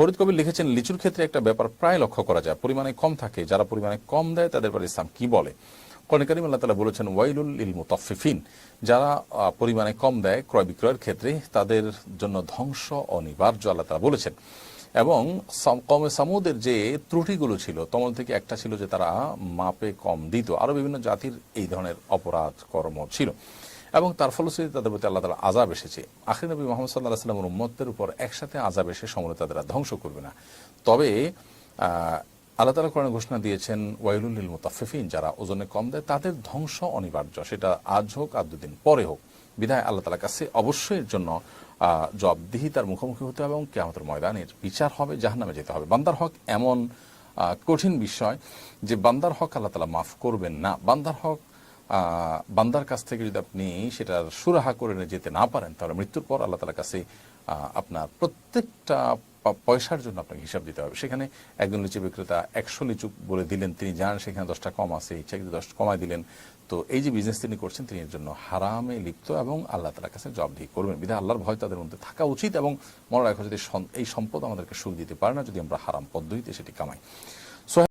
ফরিদ কবির লিখেছেন, লিচুর ক্ষেত্রে একটা ব্যাপার প্রায় লক্ষ্য করা যায়, পরিমাণে কম থাকে, যারা পরিমাণে কম দেয় তাদের ব্যাপারে ইসলাম কি বলে? কোরআন কারীম আল্লাহ তাআলা বলেছেন, ওয়াইলুল লিল মুতাফফিফিন, যারা পরিমাণে কম দেয় ক্রয় বিক্রয়ের ক্ষেত্রে তাদের জন্য ধ্বংস অনিবার্য, আল্লাহ তাআলা বলেছেন। এবং কওমে সামুদের যে ত্রুটিগুলো ছিল, তমন থেকে একটা ছিল যে তারা মাপে কম দিত। আরও বিভিন্ন জাতির এই ধরনের অপরাধ কর্ম ছিল এবং তার ফলশ্রুতিতে তাদের প্রতি আল্লাহ তাআলা আযাব এসেছে। আখির নবী মুহাম্মদ সাল্লাল্লাহু আলাইহি ওয়াসাল্লামের উম্মতের উপর একসাথে আযাব এসে সমূলে তাদের ধ্বংস করবে না। তবে আল্লাহ তাআলা কোরআনে ঘোষণা দিয়েছেন, ওয়াইলুল লিল মুতাফফিফিন, যারা ওজনে কম দেয় তাদের ধ্বংস অনিবার্য, সেটা আজ হোক আর দুদিন পরে হোক। বিধায় আল্লাহ তাআলার কাছে অবশ্যই এর জন্য জবাবদিহিতার মুখোমুখি হতে হবে এবং কিয়ামতের ময়দানের বিচার হবে, জাহান্নামে যেতে হবে। বান্দার হক এমন কঠিন বিষয় যে বান্দার হক আল্লাহ তাআলা মাফ করবেন না। বান্দার হক বান্দার কাছ থেকে যদি আপনি সেটার সুরাহা করে নিয়ে যেতে না পারেন, তাহলে মৃত্যুর পর আল্লাহ তাআলার কাছে আপনার প্রত্যেকটা পয়সার জন্য আপনাকে হিসাব দিতে হবে। সেখানে একজন লিচু বিক্রেতা 100 লিচু বলে দিলেন, তিনি জানেন সেখানে 10টা কম আছে, ইচ্ছা 10 কমায় দিলেন। তো এই যে বিজনেস তিনি করছেন, তিনি এর জন্য হারামে লিপ্ত এবং আল্লাহ তাআলার কাছে জবাবদিহি করবেন। বিধায় আল্লাহর ভয় তাদের মধ্যে থাকা উচিত। এবং মনে রাখা, যদি এই সম্পদ আমাদেরকে সুখ দিতে পারে না, যদি আমরা হারাম পদ্ধতিতে সেটি কামাই।